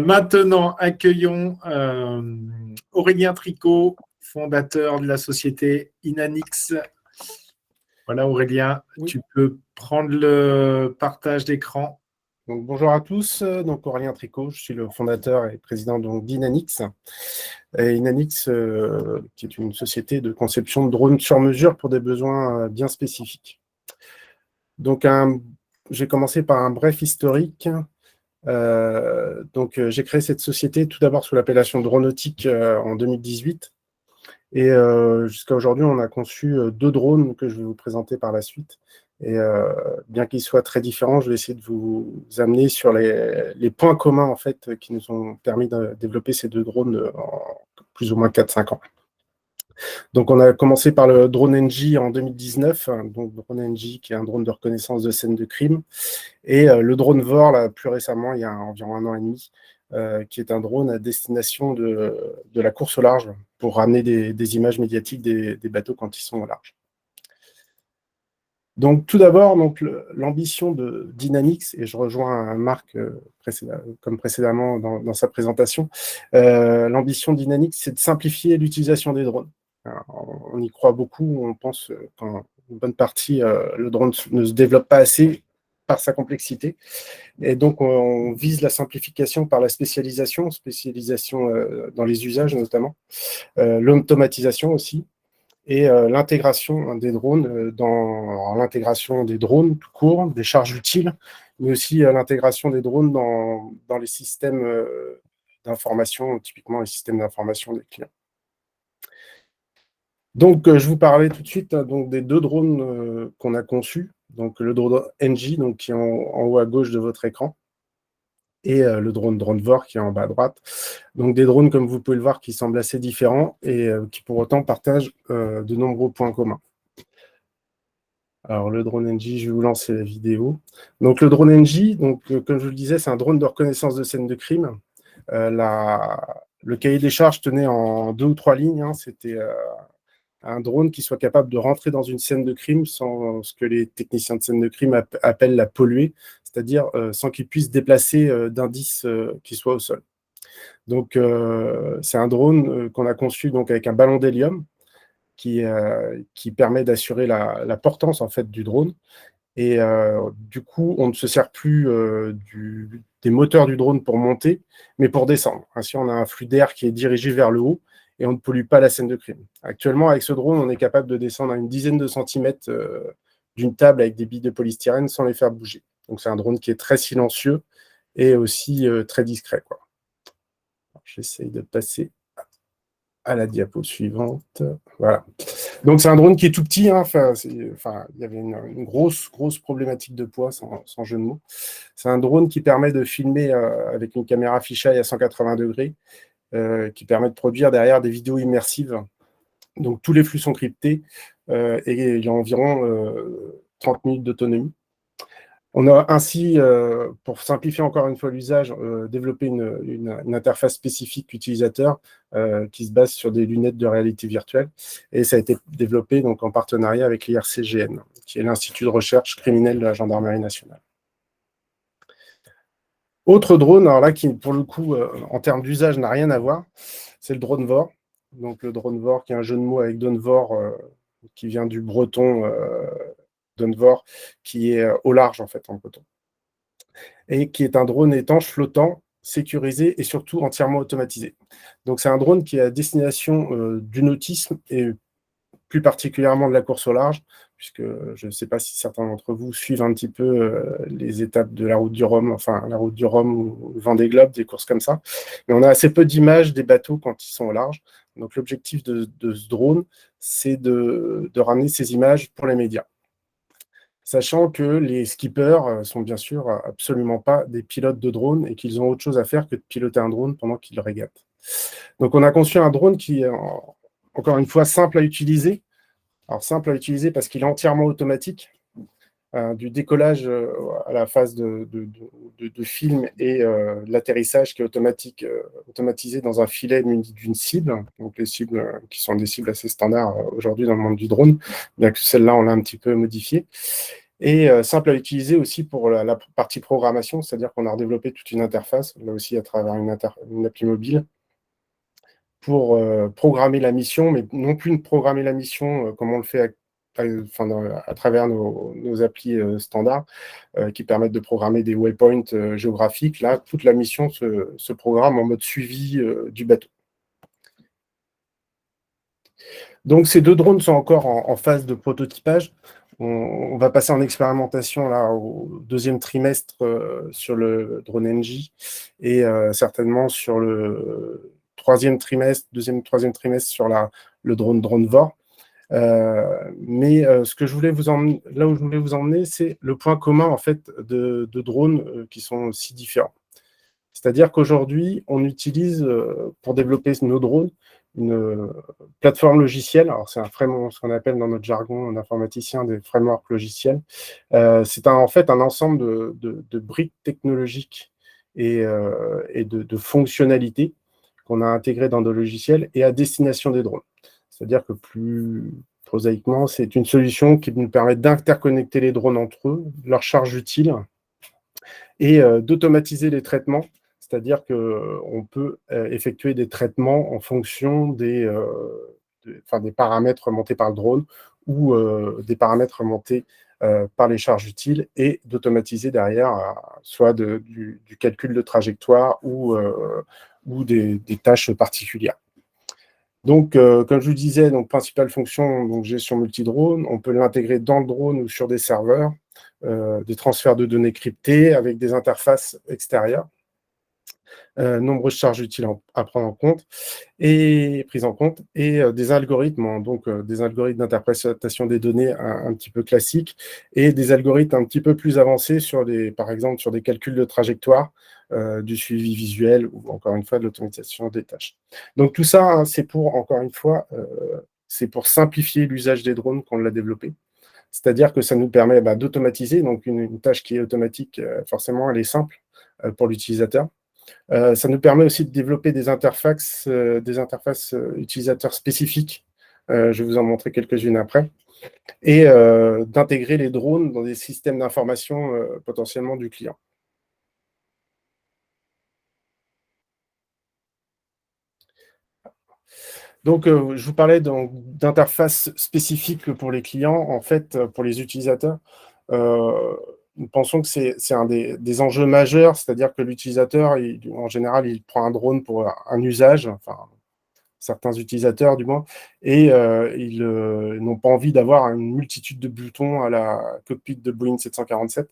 Maintenant, accueillons Aurélien Tricot, fondateur de la société Inanix. Voilà, Aurélien, oui. Tu peux prendre le partage d'écran. Donc, bonjour à tous, donc Aurélien Tricot, je suis le fondateur et président d'Inanix. Inanix, qui est une société de conception de drones sur mesure pour des besoins bien spécifiques. Donc, j'ai commencé par un bref historique. J'ai créé cette société tout d'abord sous l'appellation Dronautique en 2018. Et jusqu'à aujourd'hui, on a conçu 2 drones que je vais vous présenter par la suite. Et bien qu'ils soient très différents, je vais essayer de vous amener sur les points communs en fait, qui nous ont permis de développer ces 2 drones en plus ou moins 4-5 ans. Donc, on a commencé par le drone NG en 2019, donc drone NG qui est un drone de reconnaissance de scènes de crime, et le drone VOR, là, plus récemment, il y a environ 1 an et demi, qui est un drone à destination de la course au large pour ramener des images médiatiques des bateaux quand ils sont au large. Donc, tout d'abord, l'ambition d'Inanix, et je rejoins Marc comme précédemment dans sa présentation, l'ambition d'Inanix, c'est de simplifier l'utilisation des drones. Alors, on y croit beaucoup, on pense qu'en bonne partie, le drone ne se développe pas assez par sa complexité. Et donc, on vise la simplification par la spécialisation dans les usages notamment, l'automatisation aussi, et l'intégration des drones l'intégration des drones tout court, des charges utiles, mais aussi l'intégration des drones dans les systèmes d'information, typiquement les systèmes d'information des clients. Donc, je vous parlais tout de suite des 2 drones qu'on a conçus. Donc, le drone NG, qui est en haut à gauche de votre écran, et le drone VOR qui est en bas à droite. Donc, des drones, comme vous pouvez le voir, qui semblent assez différents et qui, pour autant, partagent de nombreux points communs. Alors, le drone NG, je vais vous lancer la vidéo. Donc, le drone NG, comme je vous le disais, c'est un drone de reconnaissance de scènes de crime. Le cahier des charges tenait en 2 ou 3 lignes. C'était un drone qui soit capable de rentrer dans une scène de crime sans ce que les techniciens de scène de crime appellent la polluer, c'est-à-dire sans qu'il puisse déplacer d'indices qui soient au sol. Donc, c'est un drone qu'on a conçu avec un ballon d'hélium qui permet d'assurer la portance en fait, du drone. Et du coup, on ne se sert plus des moteurs du drone pour monter, mais pour descendre. Ainsi, on a un flux d'air qui est dirigé vers le haut et on ne pollue pas la scène de crime. Actuellement, avec ce drone, on est capable de descendre à une dizaine de centimètres d'une table avec des billes de polystyrène sans les faire bouger. Donc, c'est un drone qui est très silencieux et aussi très discret, quoi. J'essaye de passer à la diapo suivante. Voilà. Donc, c'est un drone qui est tout petit. Il y avait une grosse problématique de poids, sans jeu de mots. C'est un drone qui permet de filmer avec une caméra fisheye à 180 degrés, qui permet de produire derrière des vidéos immersives. Donc, tous les flux sont cryptés et il y a environ 30 minutes d'autonomie. On a ainsi, pour simplifier encore une fois l'usage, développé une interface spécifique utilisateur qui se base sur des lunettes de réalité virtuelle. Et ça a été développé en partenariat avec l'IRCGN, qui est l'Institut de recherche criminelle de la Gendarmerie nationale. Autre drone, alors là, qui pour le coup, en termes d'usage, n'a rien à voir, c'est le drone VOR. Donc le drone VOR, qui est un jeu de mots avec Donvor, qui vient du breton Donvor, qui est au large en fait en breton, et qui est un drone étanche flottant, sécurisé et surtout entièrement automatisé. Donc c'est un drone qui est à destination du nautisme et plus particulièrement de la course au large, puisque je ne sais pas si certains d'entre vous suivent un petit peu les étapes de la route du Rhum, enfin la route du Rhum ou le Vendée Globe, des courses comme ça. Mais on a assez peu d'images des bateaux quand ils sont au large. Donc l'objectif de ce drone, c'est de ramener ces images pour les médias. Sachant que les skippers sont bien sûr absolument pas des pilotes de drone et qu'ils ont autre chose à faire que de piloter un drone pendant qu'ils régatent. Donc on a conçu un drone qui est encore une fois simple à utiliser. Alors simple à utiliser parce qu'il est entièrement automatique, du décollage à la phase de film et l'atterrissage qui est automatisé dans un filet muni d'une cible. Donc les cibles qui sont des cibles assez standards aujourd'hui dans le monde du drone, bien que celle-là on l'a un petit peu modifiée. et simple à utiliser aussi pour la partie programmation, c'est-à-dire qu'on a redéveloppé toute une interface, là aussi à travers une appli mobile, pour programmer la mission, mais non plus programmer la mission comme on le fait à travers nos applis standards, qui permettent de programmer des waypoints géographiques. Là, toute la mission se programme en mode suivi du bateau. Donc, ces 2 drones sont encore en phase de prototypage. On va passer en expérimentation là, au 2e trimestre sur le drone NG et certainement sur le 3e trimestre, 2e, 3e trimestre sur le drone VOR. Mais ce que je voulais là où je voulais vous emmener, c'est le point commun en fait de drones qui sont si différents. C'est-à-dire qu'aujourd'hui, on utilise pour développer nos drones une plateforme logicielle. Alors, c'est ce qu'on appelle dans notre jargon d'informaticien des frameworks logiciels. C'est en fait un ensemble de briques technologiques et de fonctionnalités qu'on a intégrées dans nos logiciels et à destination des drones. C'est-à-dire que plus prosaïquement, c'est une solution qui nous permet d'interconnecter les drones entre eux, leur charge utile, et d'automatiser les traitements. C'est-à-dire qu'on peut effectuer des traitements en fonction des paramètres montés par le drone ou des paramètres montés par les charges utiles et d'automatiser derrière soit du calcul de trajectoire ou des tâches particulières. Donc, comme je vous disais, principale fonction, donc gestion multi-drone, on peut l'intégrer dans le drone ou sur des serveurs, des transferts de données cryptées avec des interfaces extérieures. Nombreuses charges utiles à prendre en compte et prises en compte, et des algorithmes, des algorithmes d'interprétation des données un petit peu classiques et des algorithmes un petit peu plus avancés par exemple sur des calculs de trajectoire, du suivi visuel ou encore une fois de l'automatisation des tâches. Donc tout ça, hein, c'est pour, encore une fois, c'est pour simplifier l'usage des drones qu'on l'a développé. C'est-à-dire que ça nous permet d'automatiser, donc une tâche qui est automatique, forcément, elle est simple pour l'utilisateur. Ça nous permet aussi de développer des interfaces utilisateurs spécifiques. Je vais vous en montrer quelques-unes après. Et d'intégrer les drones dans des systèmes d'information potentiellement du client. Donc, je vous parlais d'interfaces spécifiques pour les clients. En fait, pour les utilisateurs, nous pensons que c'est un des enjeux majeurs, c'est-à-dire que l'utilisateur, en général, il prend un drone pour un usage, enfin, certains utilisateurs du moins, et ils n'ont pas envie d'avoir une multitude de boutons à la cockpit de Boeing 747.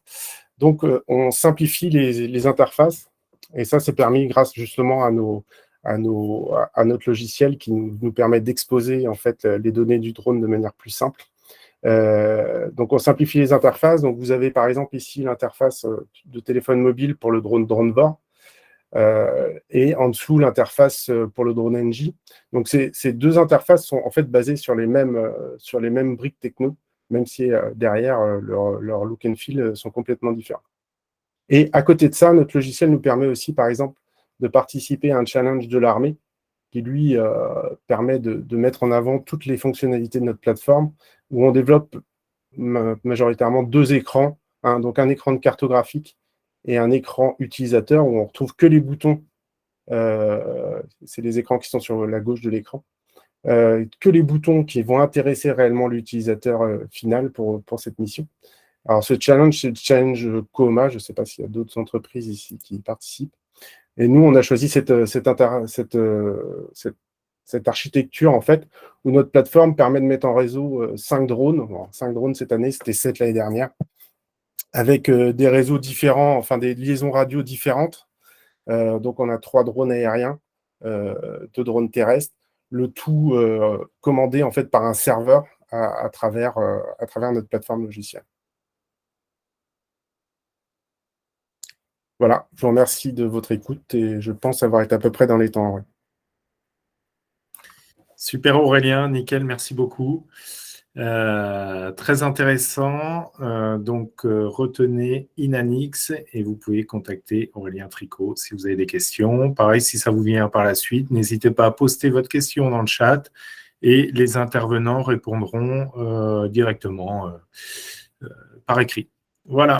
Donc, on simplifie les interfaces, et ça, c'est permis grâce justement à notre logiciel qui nous permet d'exposer en fait les données du drone de manière plus simple. Donc, on simplifie les interfaces. Donc, vous avez par exemple ici l'interface de téléphone mobile pour le drone VOR, et en dessous l'interface pour le drone NG. Donc, ces 2 interfaces sont en fait basées sur les mêmes briques techno, même si derrière leur look and feel sont complètement différents. Et à côté de ça, notre logiciel nous permet aussi, par exemple, de participer à un challenge de l'armée qui, lui, permet de mettre en avant toutes les fonctionnalités de notre plateforme, où on développe majoritairement 2 écrans, hein, donc un écran de cartographique et un écran utilisateur où on retrouve que les boutons. C'est les écrans qui sont sur la gauche de l'écran. Que les boutons qui vont intéresser réellement l'utilisateur final pour cette mission. Alors, ce challenge, c'est le challenge COMA. Je ne sais pas s'il y a d'autres entreprises ici qui y participent. Et nous, on a choisi cette architecture, en fait, où notre plateforme permet de mettre en réseau 5 drones. Bon, 5 drones cette année, c'était 7 l'année dernière, avec des réseaux différents, enfin des liaisons radio différentes. Donc, on a 3 drones aériens, 2 drones terrestres, le tout commandé, en fait, par un serveur à travers notre plateforme logicielle. Voilà, je vous remercie de votre écoute et je pense avoir été à peu près dans les temps. Ouais. Super Aurélien, nickel, merci beaucoup. Très intéressant. Donc, retenez Inanix et vous pouvez contacter Aurélien Tricot si vous avez des questions. Pareil, si ça vous vient par la suite, n'hésitez pas à poster votre question dans le chat et les intervenants répondront directement par écrit. Voilà.